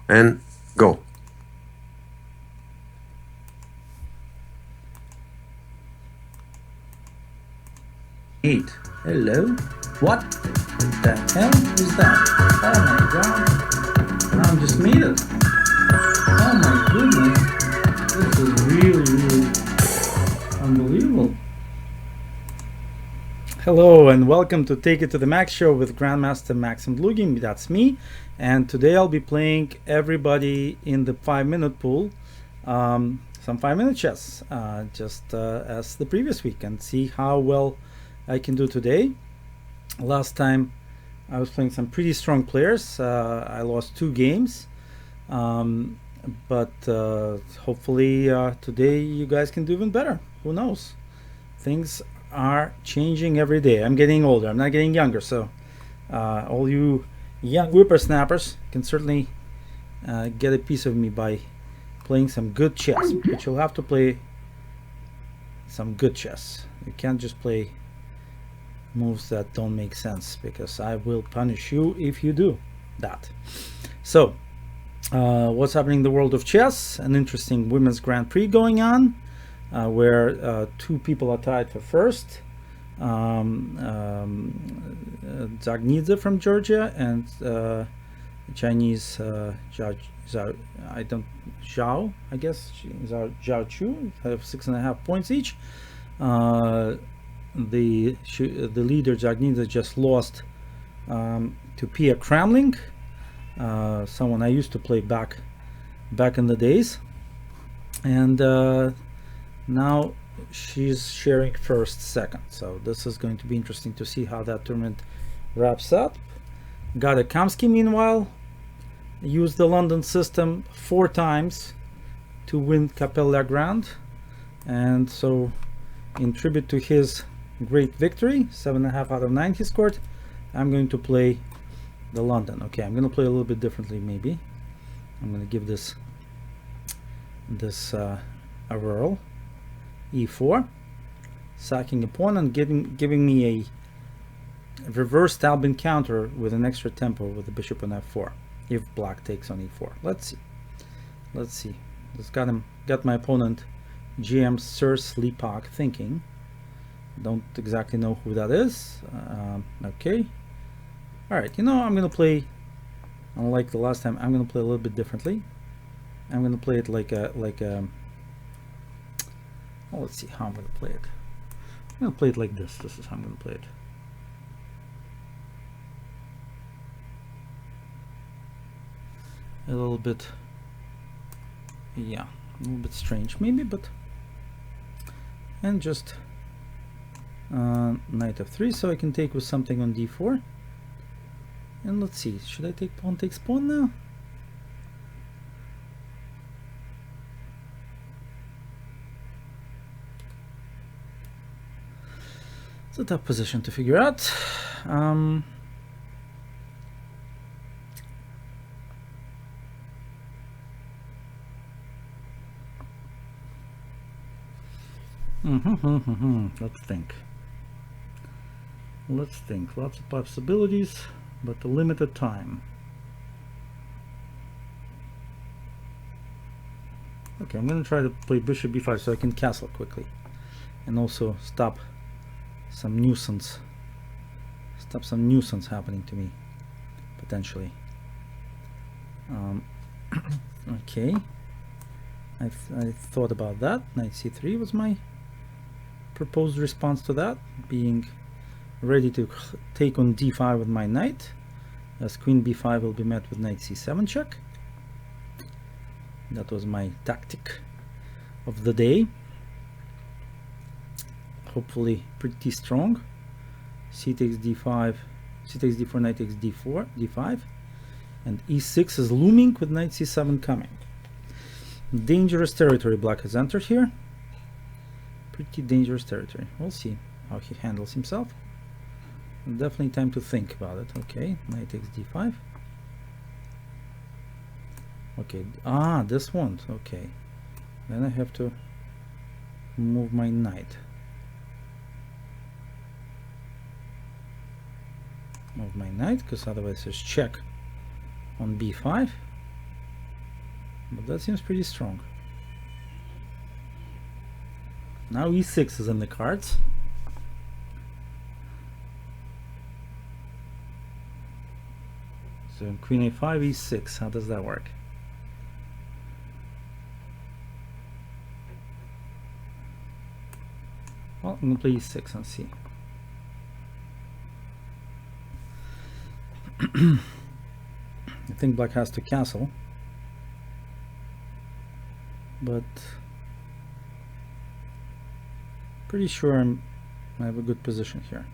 and go. Eight. Hello? What the hell is that? Oh my god. I just made it. Oh my goodness. This is really unbelievable. Hello and welcome to Take It to the Max show with Grandmaster Max Dlugy. That's me. And today I'll be playing everybody in the 5-minute pool. Some 5-minute chess, just as the previous week, and see how well I can do today. Last time I was playing some pretty strong players. I lost 2 games, but hopefully today you guys can do even better. Who knows? Things are changing every day. I'm getting older. I'm not getting younger, so all you young whippersnappers can certainly get a piece of me by playing some good chess. But you'll have to play some good chess. You can't just play moves that don't make sense, because I will punish you if you do that. So what's happening in the world of chess? An interesting women's Grand Prix going on, where 2 people are tied for first. Zagnidze from Georgia and Chinese Zhao, I guess, Zhao Chu, have 6.5 points each. The leader Zagnidze just lost to Pia Kramling, someone I used to play back in the days, and now she's sharing first, second. So this is going to be interesting to see how that tournament wraps up. Gada Kamsky, meanwhile, used the London system 4 times to win Capella Grand, and so in tribute to his great victory, 7.5 out of 9 he scored, I'm going to play the London. Okay, I'm going to play a little bit differently. Maybe I'm going to give this a whirl. E4, sacking a pawn and giving me a reversed Albin counter with an extra tempo with the bishop on f4 if black takes on e4. Let's see. Just got my opponent GM Sir Sleepak thinking. Don't exactly know who that is. Okay, all right, I'm gonna play, unlike the last time, I'm gonna play a little bit differently. I'm gonna play it like a well, let's see how I'm gonna play it. I'm gonna play it like this. This is how I'm gonna play it. A little bit, yeah, a little bit strange maybe, but, and just knight f3, so I can take with something on d4. And let's see, should I take pawn takes pawn now? It's a tough position to figure out. Let's think. Lots of possibilities, but a limited time. Okay, I'm going to try to play bishop b5 so I can castle quickly, and also stop some nuisance happening to me potentially. Okay, I thought about that. Knight c3 was my proposed response to that, being ready to take on d5 with my knight, as queen b5 will be met with knight c7 check. That was my tactic of the day, hopefully pretty strong. C takes d5, c takes d4, knight takes d4, d5, and e6 is looming with knight c7 coming. Dangerous territory black has entered here. Pretty dangerous territory. We'll see how he handles himself. Definitely time to think about it. Okay, knight takes d5. Okay, this one. Okay, then I have to move my knight. Move my knight, because otherwise there's check on b5. but that seems pretty strong. Now e6 is in the cards. So queen a5, e6, how does that work? Well, I'm going to play e6 and see. I think black has to castle, but pretty sure I have a good position here.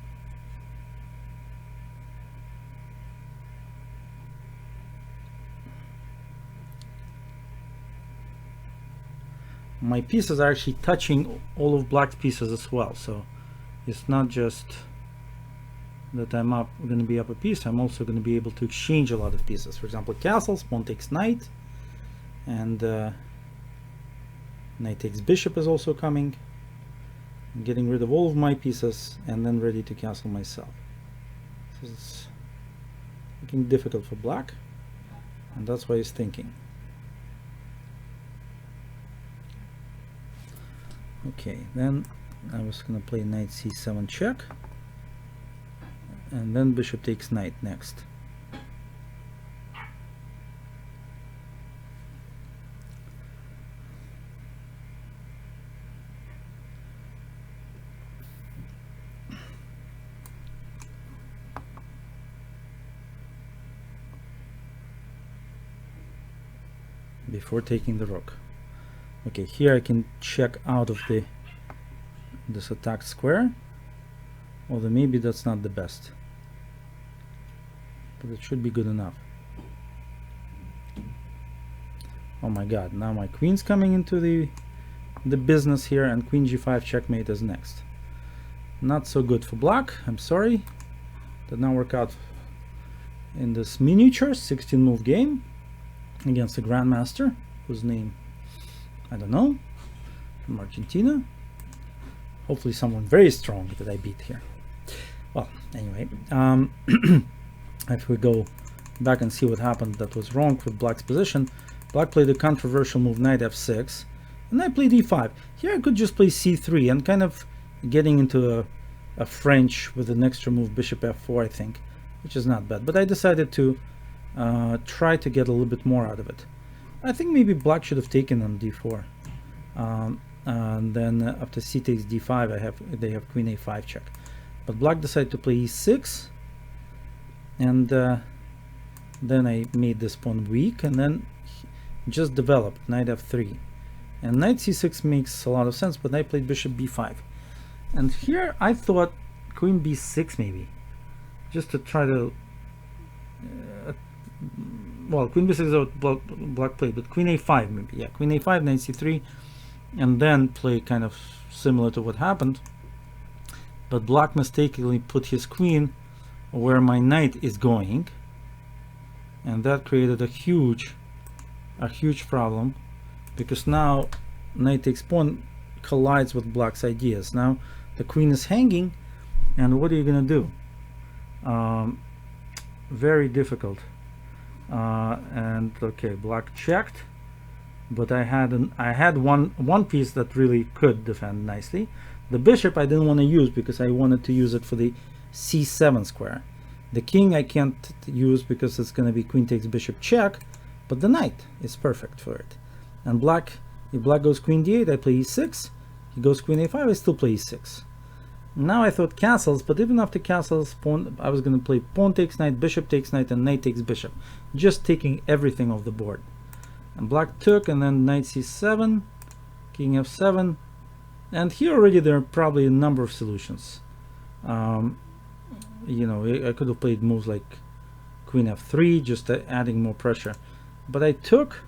My pieces are actually touching all of black's pieces as well, so it's not just that I'm going to be up a piece, I'm also going to be able to exchange a lot of pieces. For example, castles, pawn takes knight, and knight takes bishop is also coming. I'm getting rid of all of my pieces and then ready to castle myself. This is looking difficult for black, and that's why he's thinking. Okay, then I was going to play knight c7 check, and then bishop takes knight next. Before taking the rook. Okay, here I can check out of this attacked square, although maybe that's not the best, but it should be good enough. Oh my god, now my queen's coming into the business here, and queen g5 checkmate is next. Not so good for black, I'm sorry. Did not work out in this miniature 16 move game against a grandmaster whose name I don't know, from Argentina. Hopefully someone very strong that I beat here. Well, anyway, if we go back and see what happened that was wrong with black's position, black played a controversial move knight f6, and I played e5. Here I could just play c3 and kind of getting into a French with an extra move bishop f4, I think, which is not bad. But I decided to try to get a little bit more out of it. I think maybe black should have taken on d4, and then after c takes d5, they have queen a5 check. But black decided to play e6, and then I made this pawn weak, and then just developed knight f3, and knight c6 makes a lot of sense. But I played bishop b5, and here I thought queen b6 maybe, just to try to well, queen b6 is what black played, but queen a5 maybe, yeah, queen a5, knight c3, and then play kind of similar to what happened. But black mistakenly put his queen where my knight is going, and that created a huge problem, because now knight takes pawn collides with black's ideas. Now the queen is hanging, and what are you gonna do? Very difficult. And okay, black checked, but I had one piece that really could defend nicely. The bishop I didn't want to use because I wanted to use it for the c7 square. The king I can't use because it's going to be queen takes bishop check, but the knight is perfect for it. And black, if black goes queen d8, I play e6. He goes queen a5, I still play e6. Now I thought castles, but even after castles, pawn, I was going to play pawn takes knight, bishop takes knight, and knight takes bishop, just taking everything off the board. And black took, and then knight c7, king f7, and here already there are probably a number of solutions. You know, I could have played moves like queen f3, just adding more pressure, but I took,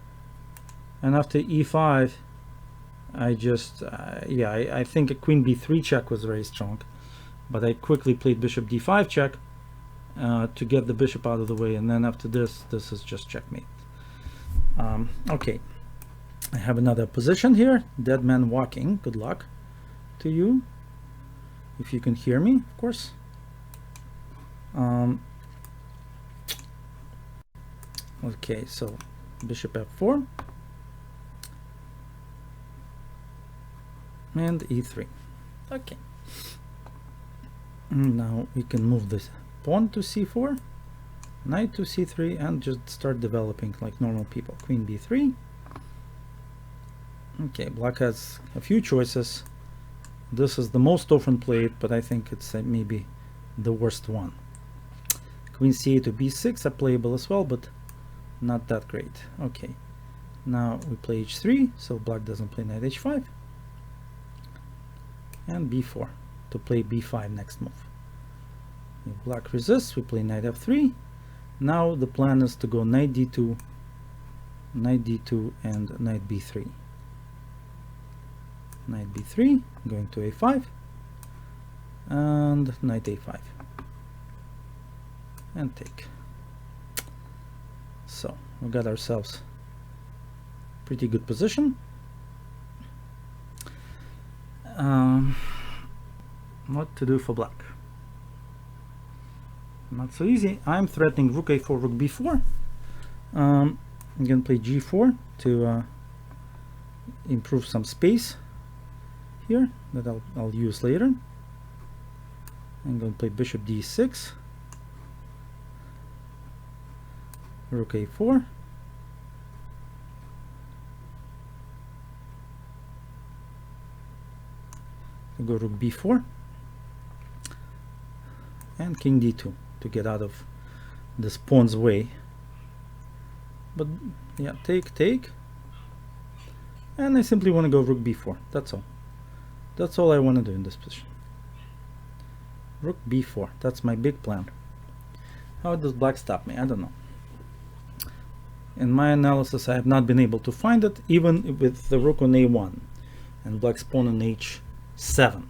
and after e5 I just yeah, I think a queen b3 check was very strong, but I quickly played bishop d5 check to get the bishop out of the way, and then after this is just checkmate. Okay, I have another position here, dead man walking. Good luck to you, if you can hear me, of course. Okay, so bishop f4, and e3. Okay. Now we can move this pawn to c4, knight to c3, and just start developing like normal people. Queen b3. Okay, black has a few choices. This is the most often played, but I think it's maybe the worst one. Queen c8 to b6 are playable as well, but not that great. Okay, now we play h3, so black doesn't play knight h5, and b4 to play b5 next move. If black resists, we play knight f3. Now the plan is to go knight d2, and knight b3. Knight b3, going to a5, and knight a5, and take. So we got ourselves pretty good position. What to do for black? Not so easy. I'm threatening rook a4, rook b4. I'm gonna play g4 to improve some space here that I'll use later. I'm going to play bishop d6, rook a4, go rook b4, and king d2 to get out of this pawn's way. But yeah, take, and I simply want to go rook b4. That's all. That's all I want to do in this position. Rook b4. That's my big plan. How does black stop me? I don't know. In my analysis, I have not been able to find it, even with the rook on a1 and black's pawn on h7.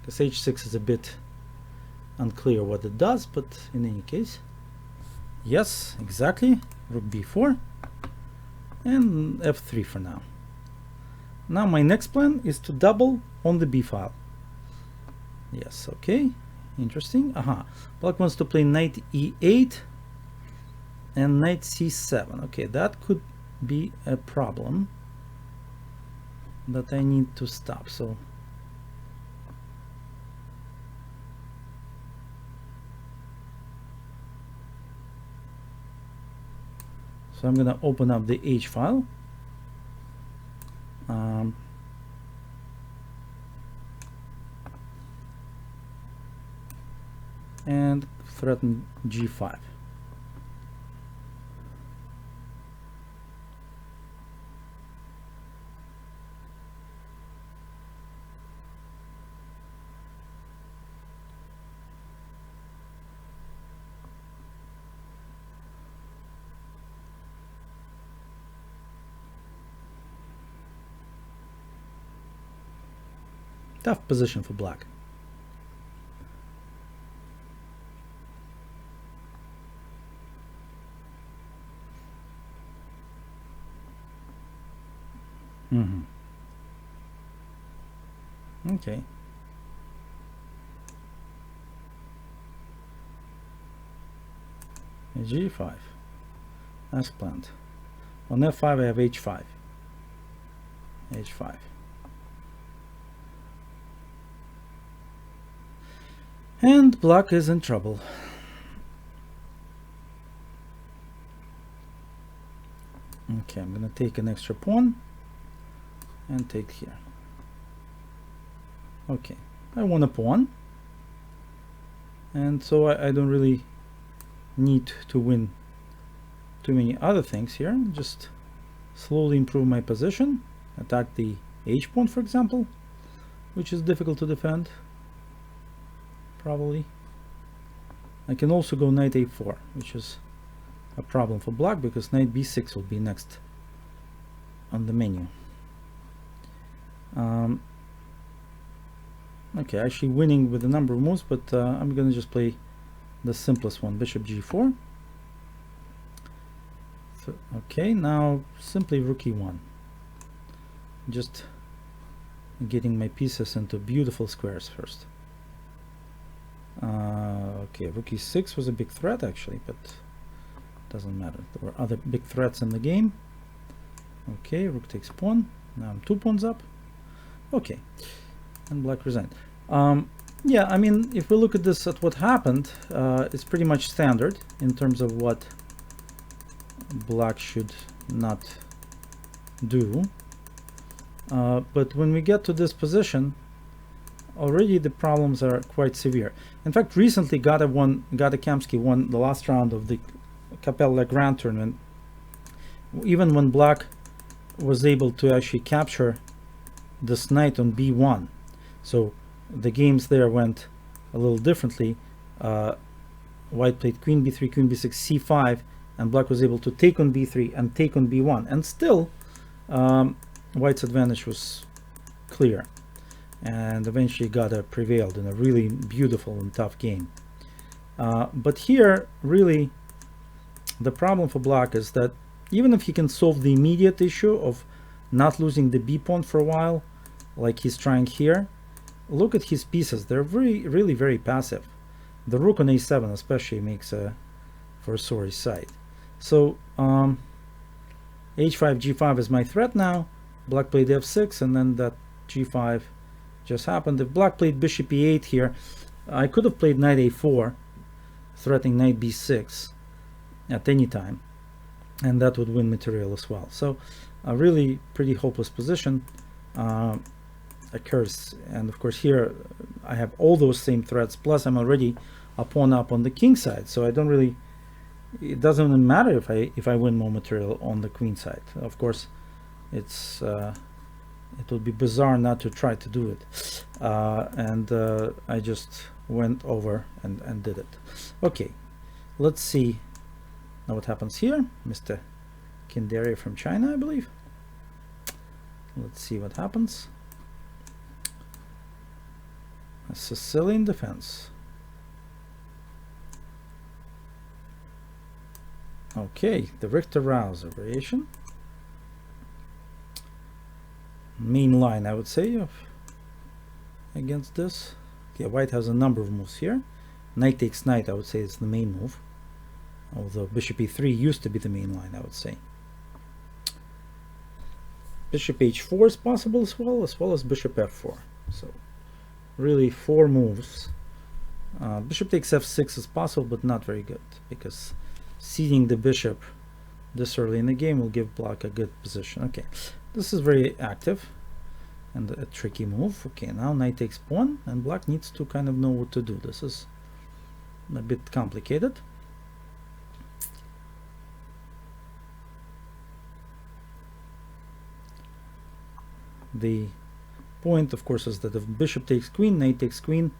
Because h6 is a bit unclear what it does, but in any case, yes, exactly. Rook b4 and f3 for now. Now my next plan is to double on the b file. Yes, okay, interesting. Black wants to play knight e8 and knight c7. Okay, that could be a problem that I need to stop. So I'm gonna open up the h file. And threaten g5. Tough position for black. Okay. G5 as planned. On f5 I have h5. h5. And black is in trouble. Okay, I'm gonna take an extra pawn and take here. Okay, I won a pawn, and so I don't really need to win too many other things here. Just slowly improve my position, attack the h pawn, for example, which is difficult to defend. Probably I can also go knight a4, which is a problem for black because knight b6 will be next on the menu. Okay, actually winning with a number of moves, but I'm gonna just play the simplest one, bishop g4. So, okay, now simply rook e1, just getting my pieces into beautiful squares first. Okay, rook e6 was a big threat actually, but doesn't matter. There were other big threats in the game. Okay, rook takes pawn. Now I'm 2 pawns up. Okay, and black resigned. Yeah, I mean, if we look at this, at what happened, it's pretty much standard in terms of what black should not do. But when we get to this position, already the problems are quite severe. In fact, recently Gata Kamsky won the last round of the Capella Grand Tournament, even when black was able to actually capture this knight on b1. So the games there went a little differently. White played queen b3, queen b6, c5, and black was able to take on b3 and take on b1, and still white's advantage was clear, and eventually Gata prevailed in a really beautiful and tough game. But here, really, the problem for black is that even if he can solve the immediate issue of not losing the b pawn for a while, like he's trying here, look at his pieces. They're really very passive. The rook on a7 especially makes for a sorry sight. So h5 g5 is my threat now. Black played f6, and then that g5 just happened. If black played bishop e8 here, I could have played knight a4, threatening knight b6 at any time, and that would win material as well. So a really pretty hopeless position occurs. And of course here I have all those same threats, plus I'm already a pawn up on the king side, so I don't really, it doesn't even matter if I win more material on the queen side. Of course it's it would be bizarre not to try to do it, and I just went over and did it. Okay, let's see now what happens here. Mr. Kinderi from China, I believe. Let's see what happens. A Sicilian defense. Okay, the Richter-Rauser variation. Main line, I would say, of against this. Okay, white has a number of moves here. Knight takes knight, I would say, is the main move. Although bishop e3 used to be the main line, I would say. Bishop h4 is possible as well as bishop f4. So really 4 moves. Bishop takes f6 is possible, but not very good, because ceding the bishop this early in the game will give black a good position. Okay, this is very active and a tricky move. Okay, now knight takes pawn, and black needs to kind of know what to do. This is a bit complicated. The point, of course, is that if bishop takes queen, knight takes queen,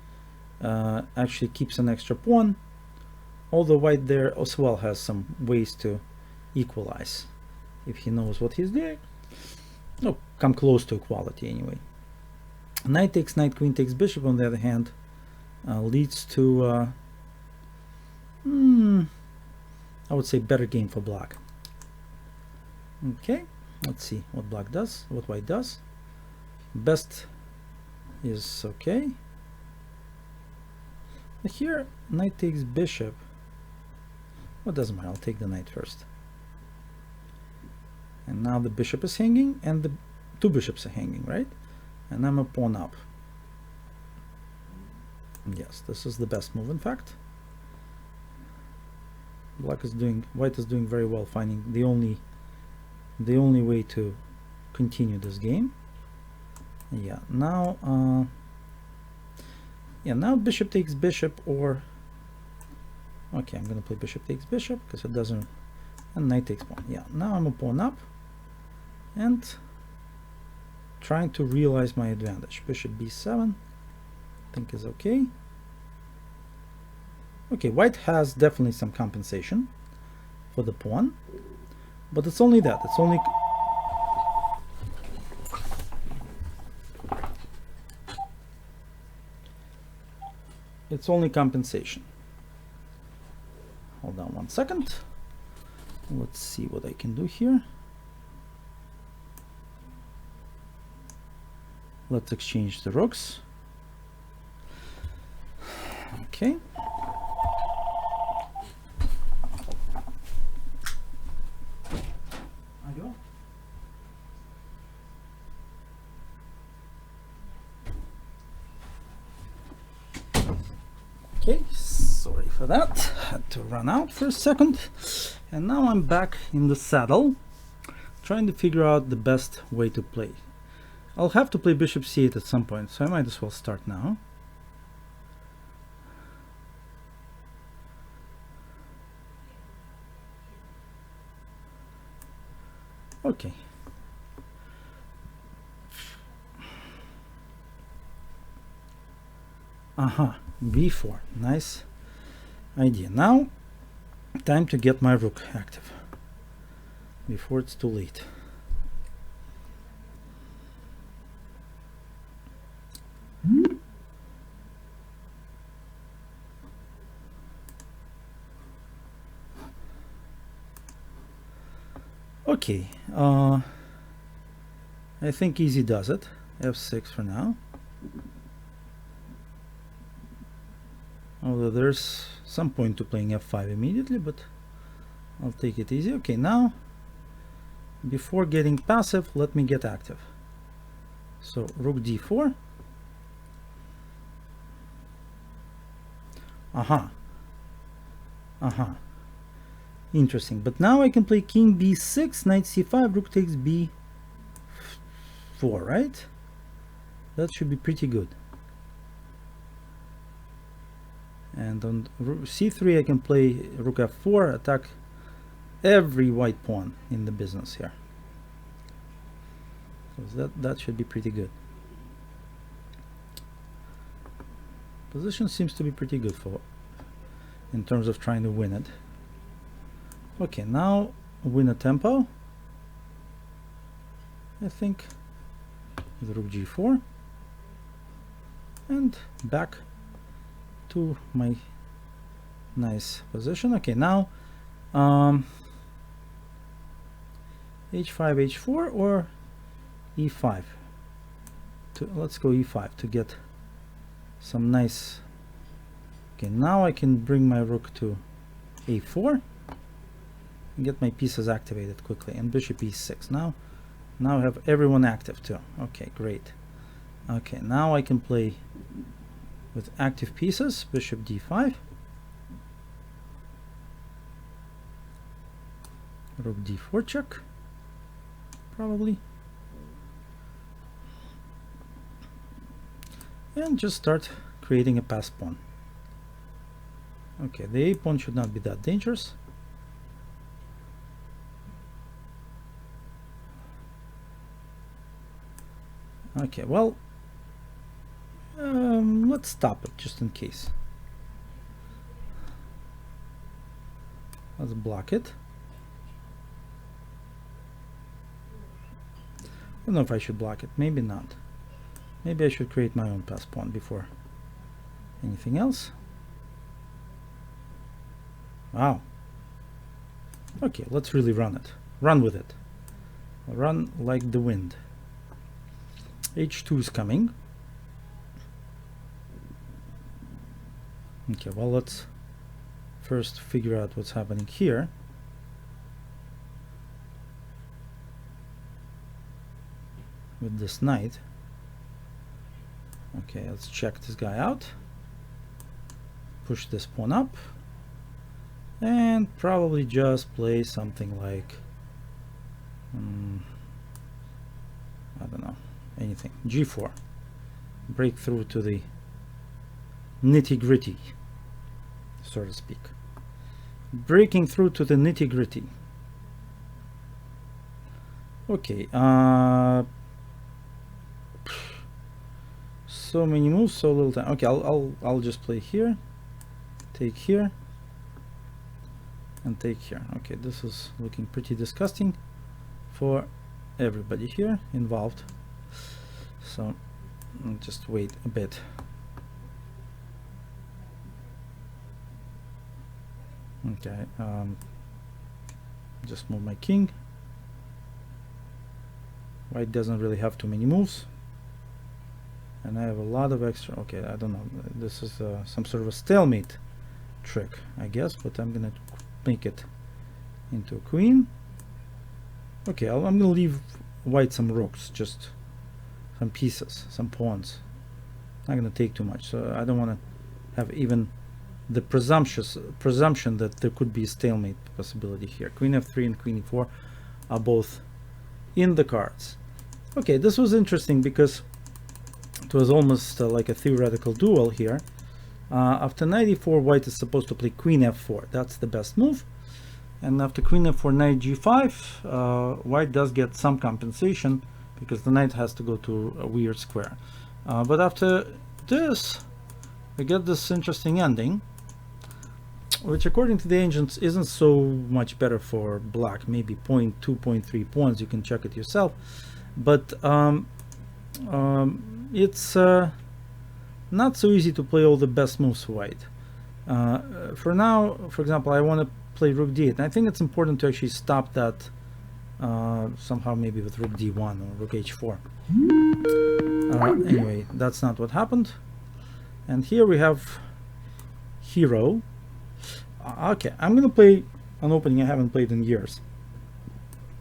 actually keeps an extra pawn, although white there as well has some ways to equalize if he knows what he's doing. No, come close to equality anyway. Knight takes knight, queen takes bishop, on the other hand, leads to I would say better game for black. Okay, let's see what black does, what white does. Best is okay. But here knight takes bishop. What doesn't matter, I'll take the knight first. And now the bishop is hanging, and the 2 bishops are hanging, right? And I'm a pawn up. Yes, this is the best move, in fact. White is doing very well, finding the only way to continue this game. Yeah, now now bishop takes bishop, or okay, I'm gonna play bishop takes bishop because it doesn't, and knight takes pawn. Yeah, now I'm a pawn up and trying to realize my advantage. Bishop b7 I think is okay. Okay, white has definitely some compensation for the pawn, but it's only that. It's only compensation. Hold on 1 second. Let's see what I can do here. Let's exchange the rooks. Okay. for that. Had to run out for a second. And now I'm back in the saddle, trying to figure out the best way to play. I'll have to play bishop c8 at some point, so I might as well start now. Okay. b4. Nice idea. Now, time to get my rook active before it's too late. Okay, I think easy does it. f6 for now. Although there's some point to playing f5 immediately, but I'll take it easy. Okay, now, before getting passive, let me get active. So, rook d4. Interesting. But now I can play king b6, knight c5, rook takes b4, right? That should be pretty good. And on c3 I can play rook f4, attack every white pawn in the business here. So that should be pretty good. Position seems to be pretty good for in terms of trying to win it. Okay, now win a tempo, I think, with rook g4, and back to my nice position. Okay, now h5 h4 or e5. Let's go e5 to get some nice. Okay, now I can bring my rook to a4 and get my pieces activated quickly, and bishop e6. Now I have everyone active too. Okay, great. Okay, now I can play with active pieces. Bishop d5, rook d4 check, probably, and just start creating a pass pawn. Okay, the a pawn should not be that dangerous. Okay, well, let's stop it just in case. Let's block it. I don't know if I should block it. Maybe not. Maybe I should create my own pass pawn before anything else. Wow. Okay, let's really run it. Run with it. Run like the wind. h2 is coming. Okay, well, let's first figure out what's happening here. With this knight. Okay, let's check this guy out. Push this pawn up. And probably just play something like, I don't know, anything. g4. Break through to the nitty-gritty, so to speak. Breaking through to the nitty-gritty. Okay, so many moves, so little time. Okay, I'll just play here, take here, and take here. Okay, this is looking pretty disgusting for everybody here involved, so I'll just wait a bit. Okay, just move my king. White doesn't really have too many moves, and I have a lot of extra. Okay, I don't know, this is some sort of a stalemate trick, I guess, but I'm gonna make it into a queen. Okay, I'm gonna leave white some rooks, just some pieces, some pawns. Not gonna take too much, so I don't want to have even the presumption that there could be a stalemate possibility here. Queen f3 and queen e4 are both in the cards. Okay, this was interesting because it was almost like a theoretical duel here. After knight e4, white is supposed to play queen f4. That's the best move. And after queen f4, knight g5, white does get some compensation because the knight has to go to a weird square. But after this, we get this interesting ending, which according to the ancients isn't so much better for black. Maybe 0.2, 0.3 pawns. You can check it yourself. But it's not so easy to play all the best moves for white. For now, for example, I want to play rook d8, and I think it's important to actually stop that somehow, maybe with rook d1 or rook h4. Anyway, that's not what happened. And here we have hero. Okay, I'm gonna play an opening I haven't played in years.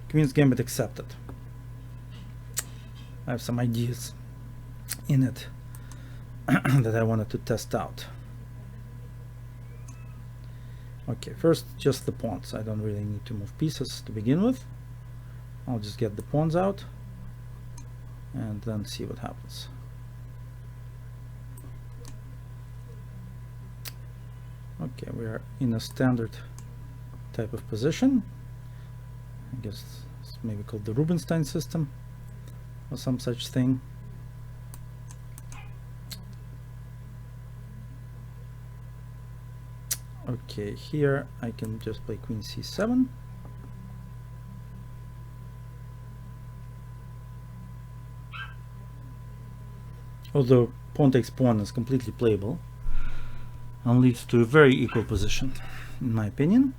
Queen's Gambit accepted. I have some ideas in it that I wanted to test out. Okay, first just the pawns. I don't really need to move pieces to begin with. I'll just get the pawns out and then see what happens. Okay, we are in a standard type of position. I guess it's maybe called the Rubinstein system or some such thing. Okay, here I can just play queen c7. Although pawn takes pawn is completely playable and leads to a very equal position, in my opinion.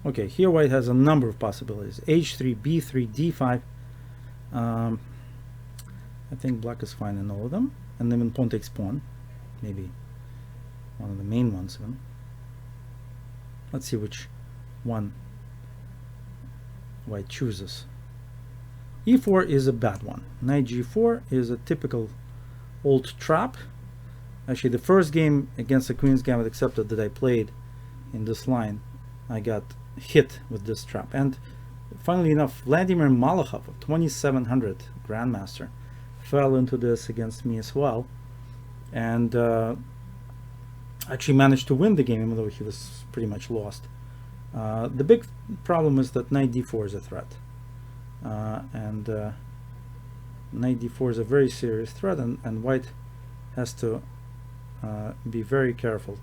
Okay, here white has a number of possibilities. h3, b3, d5. I think black is fine in all of them. And then when pawn takes pawn, maybe one of the main ones even. Let's see which one white chooses. e4 is a bad one. Knight g4 is a typical old trap. Actually, the first game against the Queen's Gambit accepted that I played in this line, I got hit with this trap. And funnily enough, Vladimir Malakhov of 2700 Grandmaster fell into this against me as well, and actually managed to win the game, even though he was pretty much lost. The big problem is that knight d4 is a threat, and knight d4 is a very serious threat, and white has to be very careful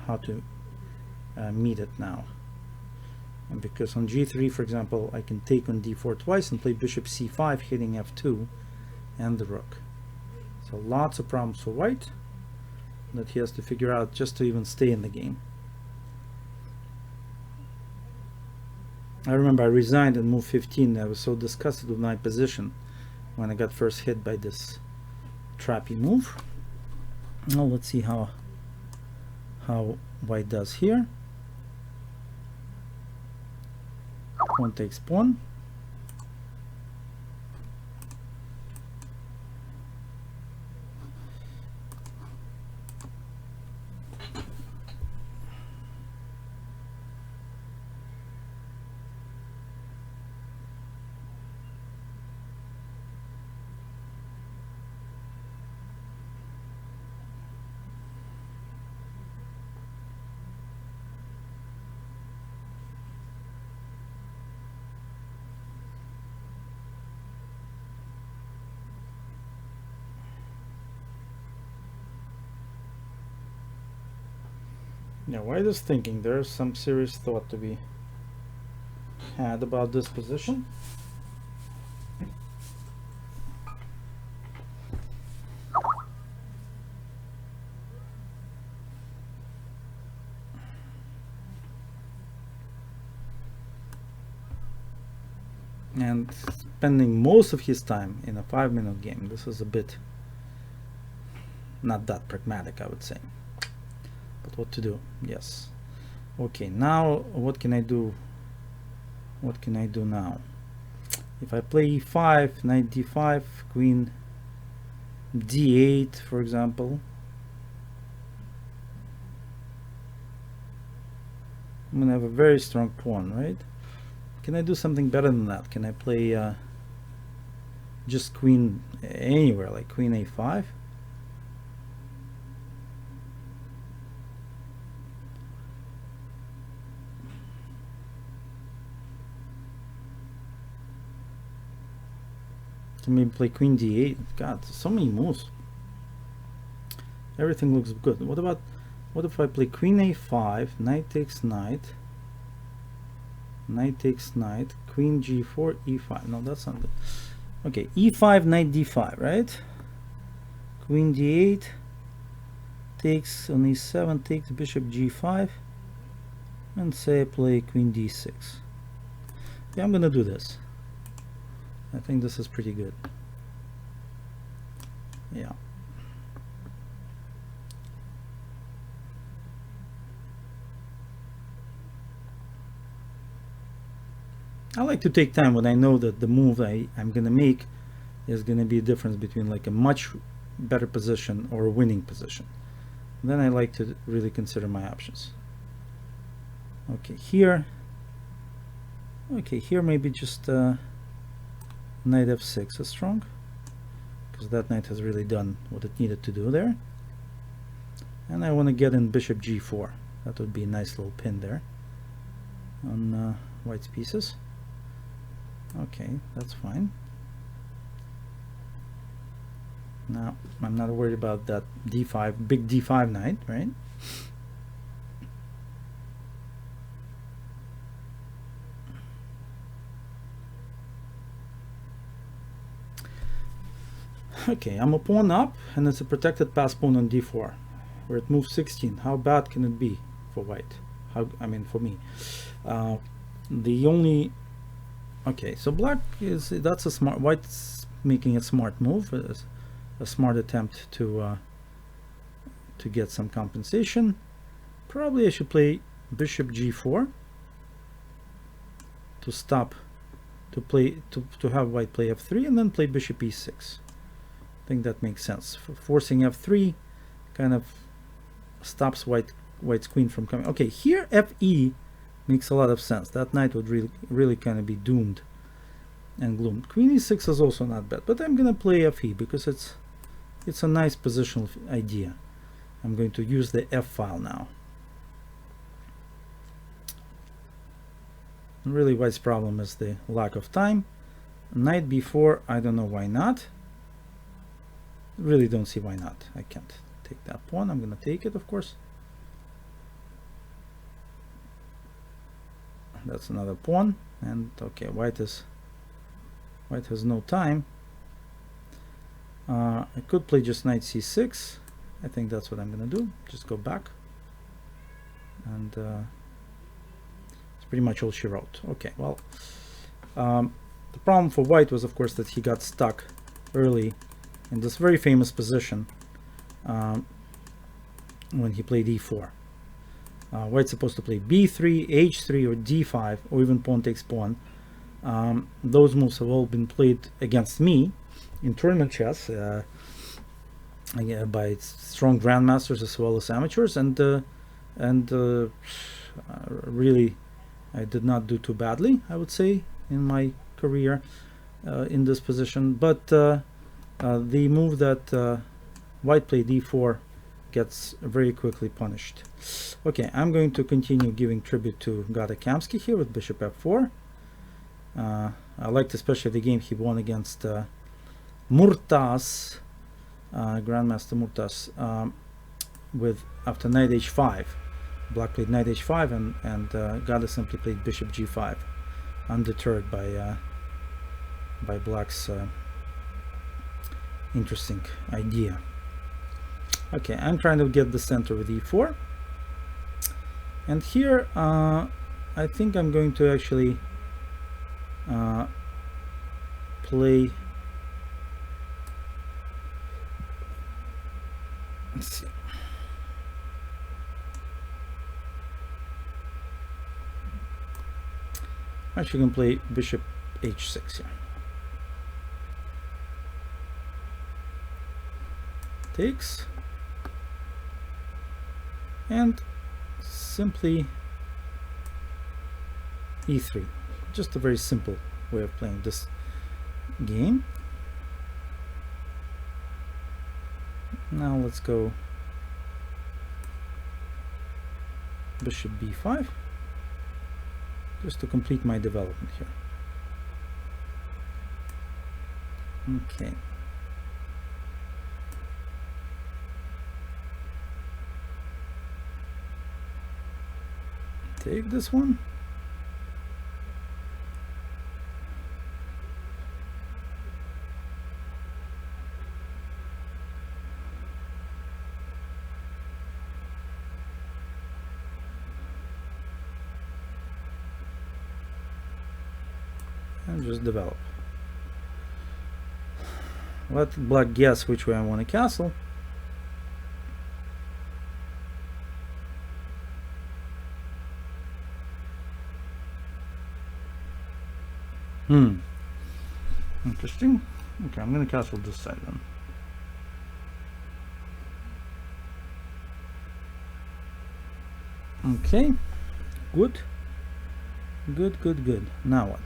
how to meet it now. And because on g3, for example, I can take on d4 twice and play bishop c5, hitting f2 and the rook. So lots of problems for white that he has to figure out just to even stay in the game. I remember I resigned in move 15. I was so disgusted with my position when I got first hit by this trappy move. Now let's see how white does here. Pawn takes pawn. Now, white is thinking there's some serious thought to be had about this position. And spending most of his time in a 5-minute game. This is a bit not that pragmatic, I would say. But what to do? Yes. Okay, now what can I do? what can I do now? If I play e5, knight d5, queen d8, for example, I'm gonna have a very strong pawn, right? Can I do something better than that? Can I play just queen anywhere, like queen a5? Can maybe play queen d8. God, so many moves. Everything looks good. What if I play queen a5, knight takes knight, knight takes knight, queen g4, e5? No, that's not good. Okay, e5, knight d5, right? Queen d8 takes on e7, takes bishop g5, and say I play queen d6. Yeah, I'm gonna do this. I think this is pretty good. Yeah. I like to take time when I know that the move I'm gonna make is gonna be a difference between like a much better position or a winning position. And then I like to really consider my options. Okay, here. Okay, here maybe just knight f6 is strong, because that knight has really done what it needed to do there. And I want to get in bishop g4. That would be a nice little pin there on white's pieces. Okay, that's fine. Now I'm not worried about that d5, big d5 knight, right? Okay, I'm a pawn up, and it's a protected pass pawn on d4, where it moves 16. How bad can it be for white? I mean, for me. The only... Okay, so black is... That's a smart... White's making a smart move, a smart attempt to get some compensation. Probably I should play bishop g4 to stop, to have white play f3, and then play bishop e6. I think that makes sense. Forcing f3 kind of stops white's queen from coming. Okay, here fe makes a lot of sense. That knight would really kind of be doomed and gloomed. Queen e6 is also not bad, but I'm gonna play fe because it's a nice positional idea. I'm going to use the f file now. Really, white's problem is the lack of time. Knight b4, I don't know why not. Really don't see why not. I can't take that pawn. I'm gonna take it, of course. That's another pawn, and okay, white has no time. I could play just knight c6. I think that's what I'm gonna do. Just go back, and it's pretty much all she wrote. Okay, well, the problem for white was, of course, that he got stuck early in this very famous position when he played e4. White's supposed to play b3, h3, or d5, or even pawn takes pawn. Those moves have all been played against me in tournament chess by strong grandmasters as well as amateurs, and really I did not do too badly, I would say, in my career in this position. But the move that white played d4 gets very quickly punished. Okay, I'm going to continue giving tribute to Gada Kamsky here with bishop f4. I liked especially the game he won against Murtas, Grandmaster Murtas, with after knight h5. Black played knight h5, and Gada simply played bishop g5, undeterred by Black's interesting idea. Okay, I'm trying to get the center with e4, and here I think I'm going to actually play, let's see, Actually, you can play bishop h6 here. Takes, and simply e3. Just a very simple way of playing this game. Now let's go bishop b5, just to complete my development here. Okay. Take this one. And just develop. Let black guess which way I want to castle. Interesting. Okay, I'm gonna castle this side then. Okay, good. Good. Now what?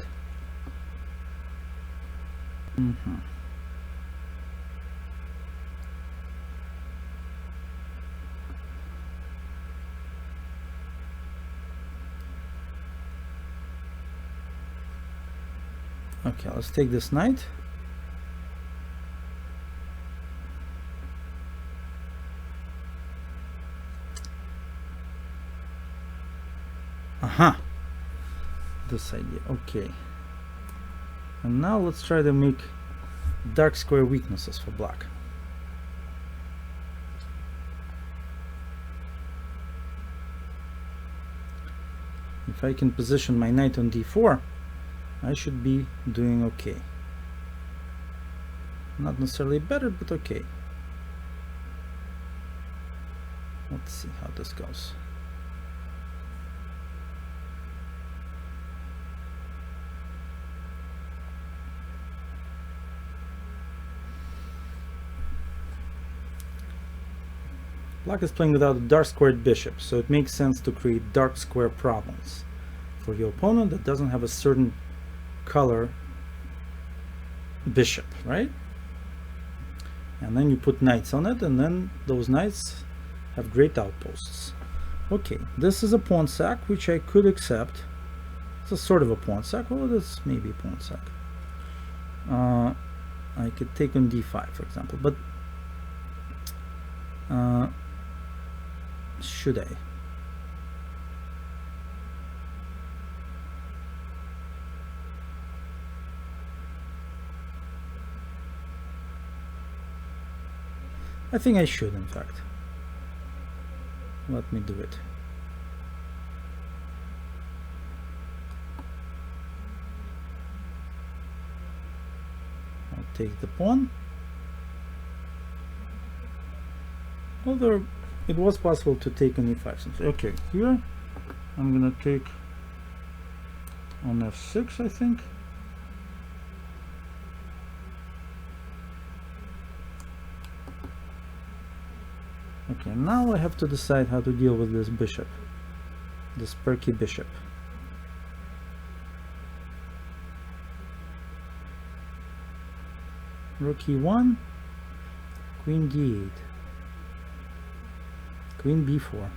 Okay, let's take this knight. Aha! This idea, okay. And now let's try to make dark square weaknesses for black. If I can position my knight on d4, I should be doing okay. Not necessarily better, but okay. Let's see how this goes. Black is playing without a dark squared bishop, so it makes sense to create dark square problems for your opponent that doesn't have a certain color bishop, right? And then you put knights on it, and then those knights have great outposts. Okay, this is a pawn sack, which I could accept. It's a sort of a pawn sack. Well, that's maybe a pawn sack. I could take on d5, for example, but should I? I think I should, in fact. Let me do it. I'll take the pawn. Although it was possible to take on e5. Okay, here I'm gonna take on f6, I think. Okay, now I have to decide how to deal with this bishop, this perky bishop. Rook e1, queen d8, queen b4,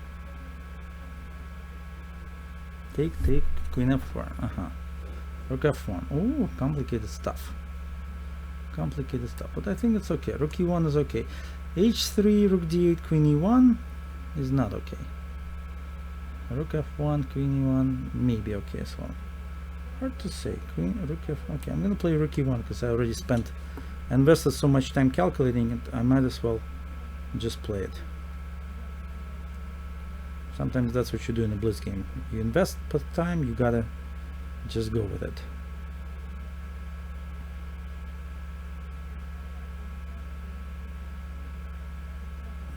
take, queen f4, rook f1. Oh, complicated stuff, but I think it's okay. Rook e1 is okay. h3, rook d8, queen e1 is not okay. Rook f1, queen e1 maybe okay as well. Hard to say. Queen, rook f1. Okay, I'm gonna play rook e1 because I already invested so much time calculating it. I might as well just play it. Sometimes that's what you do in a blitz game. You invest time, you gotta just go with it.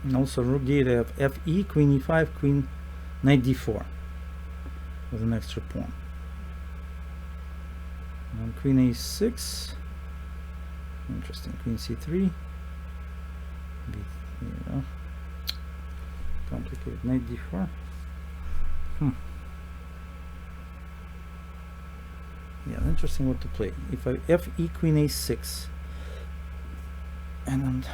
And also rook d8, I have fe, queen e5, queen, knight d4 with an extra pawn. And queen a6. Interesting. Queen c3. Yeah. Complicated. Knight d4. Yeah, interesting what to play. If I fe queen a6, and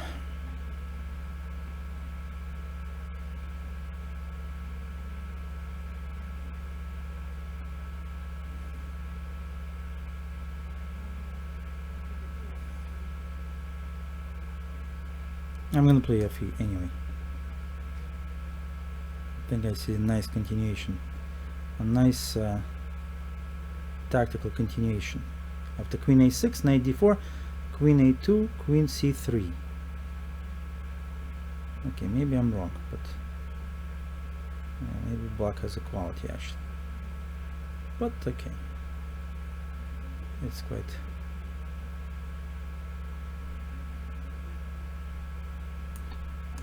I'm gonna play fe anyway. I think I see a nice continuation, a nice tactical continuation. After queen a6, knight d4, queen a2, queen c3. Okay, maybe I'm wrong, but maybe black has equality actually. But okay, it's quite.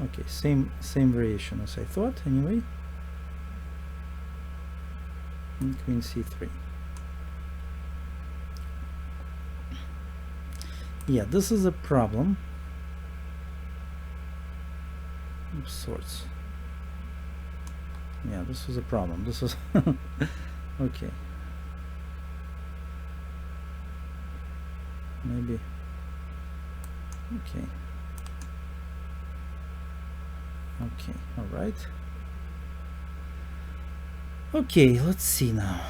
Okay, same variation as I thought anyway. And queen c3. Yeah, this is a problem of sorts. Yeah, this was a problem. This was okay. Maybe. Okay. Okay, all right. Okay, let's see now.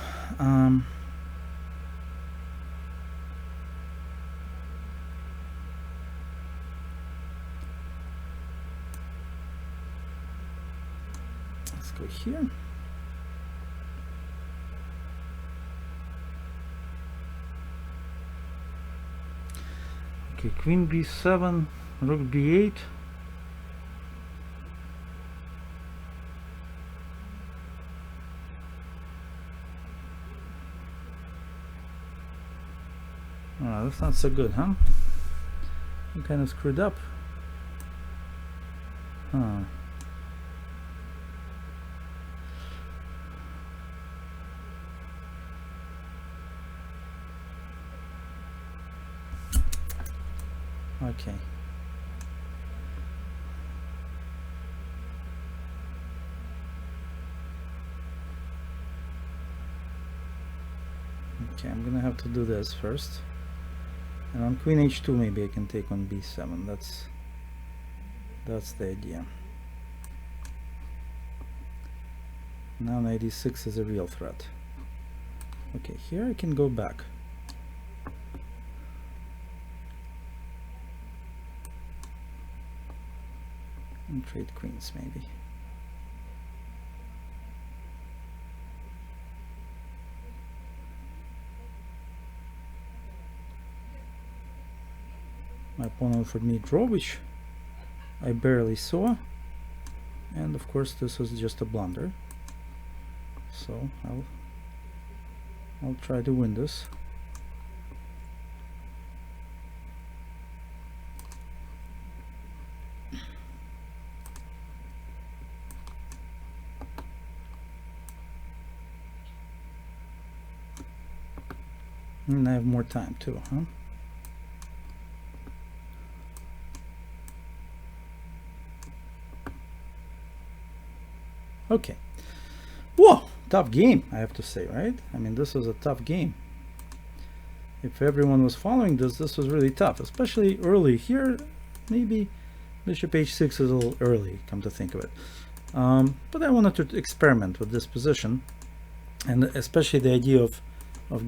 Let's go here. Okay, queen b7, rook b8. Oh, that's not so good, huh? I'm kind of screwed up. Huh. Okay. Okay, I'm gonna have to do this first. And on queen h2 maybe I can take on b7. That's the idea. Now knight e6 is a real threat. Okay, here I can go back. And trade queens maybe. My opponent offered me a draw, which I barely saw, and of course this was just a blunder. So I'll try to win this. And I have more time too, huh? Okay. Whoa, tough game, I have to say, right? I mean, this was a tough game. If everyone was following this was really tough, especially early here. Maybe bishop h6 is a little early, come to think of it. But I wanted to experiment with this position, and especially the idea of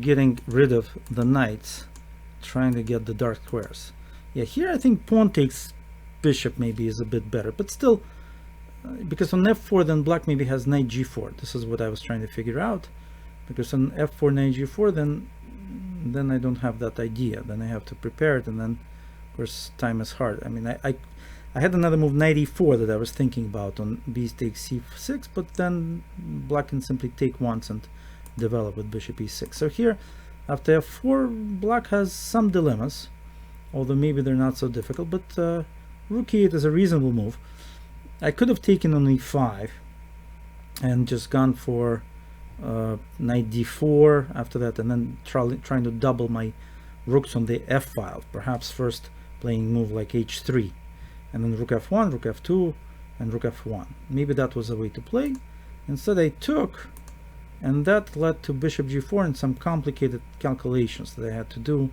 getting rid of the knights, trying to get the dark squares. Yeah, here I think pawn takes bishop maybe is a bit better, but still, because on f4 then black maybe has knight g4. This is what I was trying to figure out, because on f4 knight g4 then I don't have that idea. Then I have to prepare it, and then of course time is hard. I mean, I had another move knight e4 that I was thinking about on b takes c6, but then black can simply take once and develop with bishop e6. So here after f4 black has some dilemmas, although maybe they're not so difficult, but rook e8 is a reasonable move. I could have taken on e5 and just gone for knight d4 after that, and then trying to double my rooks on the f file. Perhaps first playing move like h3, and then rook f1, rook f2, and rook f1. Maybe that was a way to play. Instead I took, and that led to bishop g4 and some complicated calculations that I had to do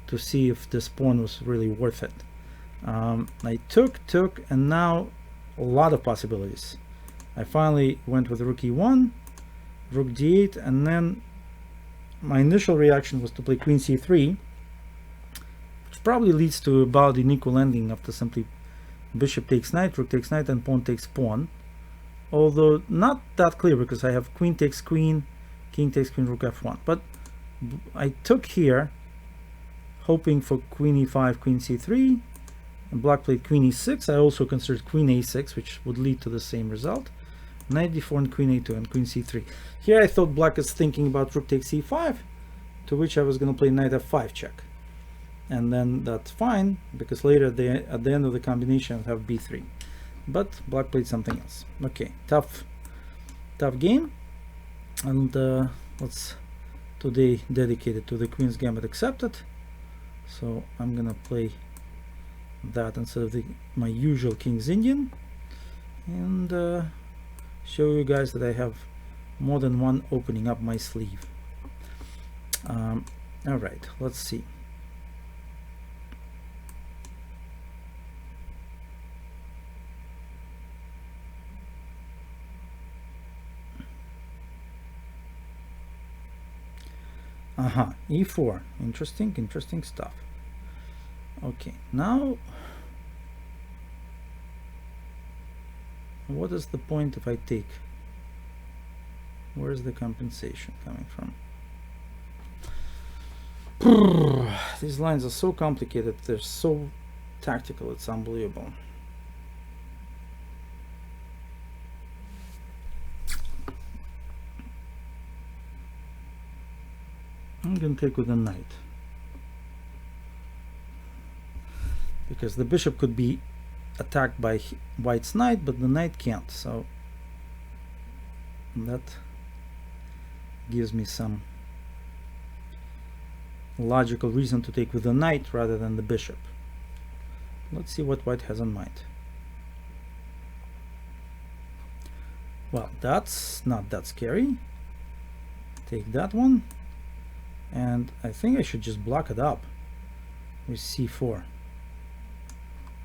to see if this pawn was really worth it. I took, and now a lot of possibilities. I finally went with rook e1, rook d8, and then my initial reaction was to play queen c3, which probably leads to about an equal ending after simply bishop takes knight, rook takes knight, and pawn takes pawn. Although not that clear, because I have queen takes queen, king takes queen, rook f1. But I took here, hoping for queen e5, queen c3, and black played queen e6. I also considered queen a6, which would lead to the same result. Knight d4 and queen a2 and queen c3. Here I thought black is thinking about rook takes e5, to which I was going to play knight f5 check. And then that's fine, because later at the end of the combination I have b3. But black played something else. Okay, tough game. And let's today dedicated to the Queen's Gambit accepted. So I'm gonna play that instead of my usual King's Indian, and show you guys that I have more than one opening up my sleeve. All right, let's see. E4, interesting stuff. Okay, now what is the point if I take? Where is the compensation coming from? These lines are so complicated, they're so tactical, it's unbelievable. I'm going to take with a knight, because the bishop could be attacked by white's knight, but the knight can't, so that gives me some logical reason to take with the knight rather than the bishop. Let's see what white has in mind. Well, that's not that scary. Take that one. And I think I should just block it up with c4.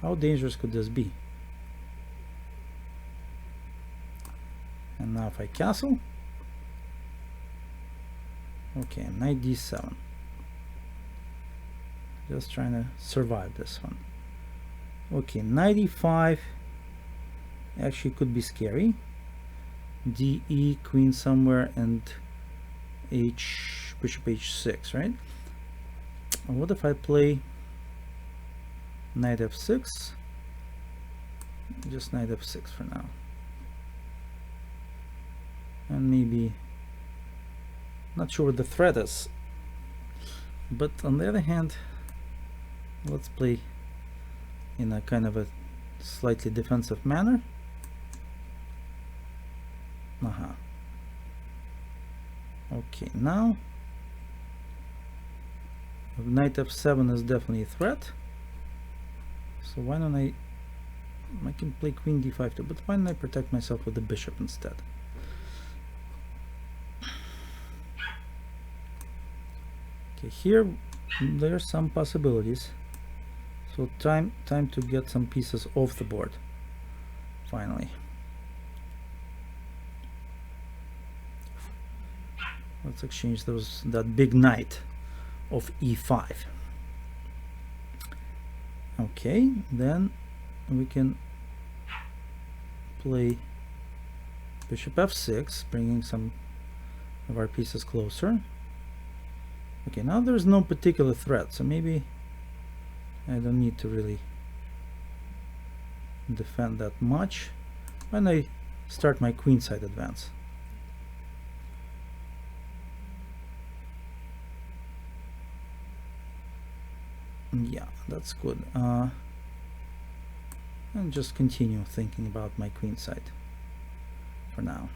How dangerous could this be? And now if I castle, okay, knight d7. Just trying to survive this one. Okay, knight e5 actually could be scary. de, queen somewhere, and bishop h6, right? And what if I play knight f6? Just knight f6 for now. And maybe, not sure what the threat is, but on the other hand, let's play in a kind of a slightly defensive manner. Okay, now knight f7 is definitely a threat, so why don't I can play queen d5 too, but why don't I protect myself with the bishop instead? Okay, here there's some possibilities, so time to get some pieces off the board finally. Let's exchange that big knight of e5. Okay, then we can play bishop f6, bringing some of our pieces closer. Okay, now there's no particular threat, so maybe I don't need to really defend that much when I start my queenside advance. Yeah, that's good. And just continue thinking about my queenside for now.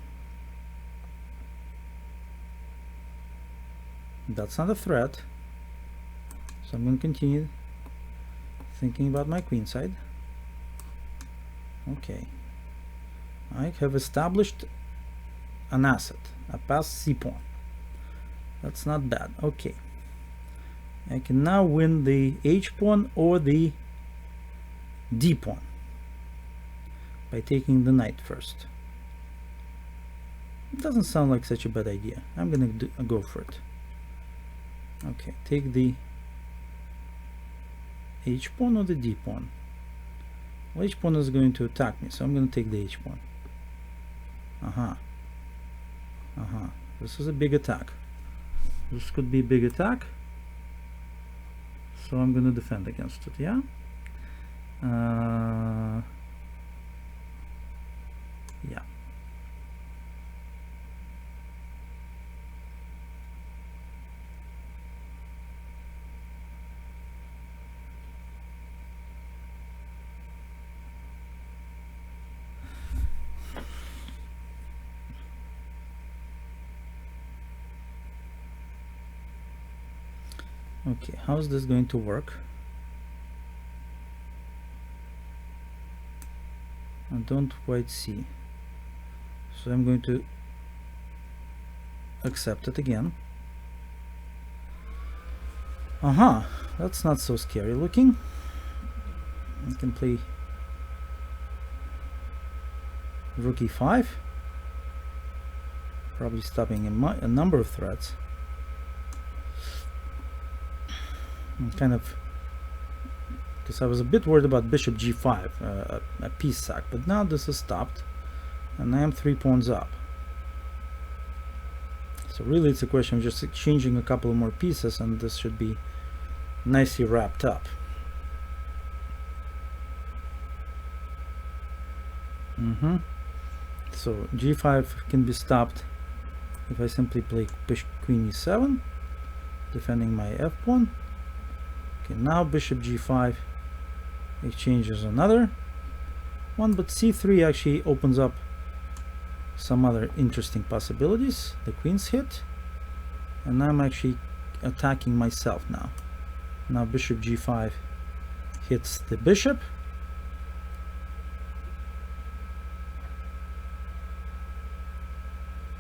That's not a threat. So I'm going to continue thinking about my queen side. Okay. I have established an asset, a passed c pawn. That's not bad. Okay. I can now win the h pawn or the d pawn by taking the knight first. It doesn't sound like such a bad idea. I'm gonna go for it. Okay, take the h pawn or the d pawn. Well, h pawn is going to attack me, so I'm going to take the h pawn. This is a big attack. This could be a big attack, so I'm going to defend against it. Yeah. Yeah. Okay, how is this going to work? I don't quite see. So I'm going to accept it again. That's not so scary looking. I can play rook e5, probably stopping a number of threats. Kind of, because I was a bit worried about bishop g5, a piece sack, but now this is stopped and I am 3 pawns up. So really it's a question of just exchanging a couple more pieces and this should be nicely wrapped up. So g5 can be stopped if I simply play bishop queen e7, defending my f pawn. Okay, now bishop g5 exchanges another one, but c3 actually opens up some other interesting possibilities. The queen's hit, and I'm actually attacking myself now. Now bishop g5 hits the bishop.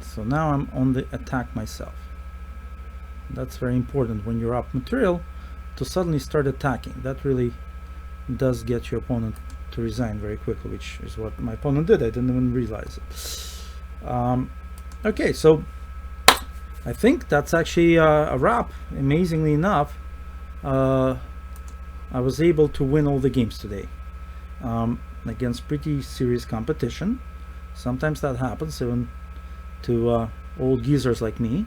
So now I'm on the attack myself. That's very important when you're up material, to suddenly start attacking. That really does get your opponent to resign very quickly, which is what my opponent did. I didn't even realize it. Okay, so I think that's actually a wrap. Amazingly enough, I was able to win all the games today against pretty serious competition. Sometimes that happens even to old geezers like me.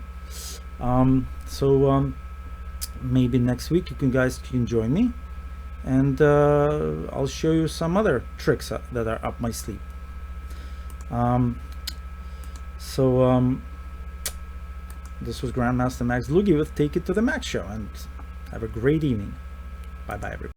Maybe next week you guys can join me, and I'll show you some other tricks that are up my sleeve. This was Grandmaster Max Dlugy with Take It to the Max Show, and have a great evening. Bye bye everybody.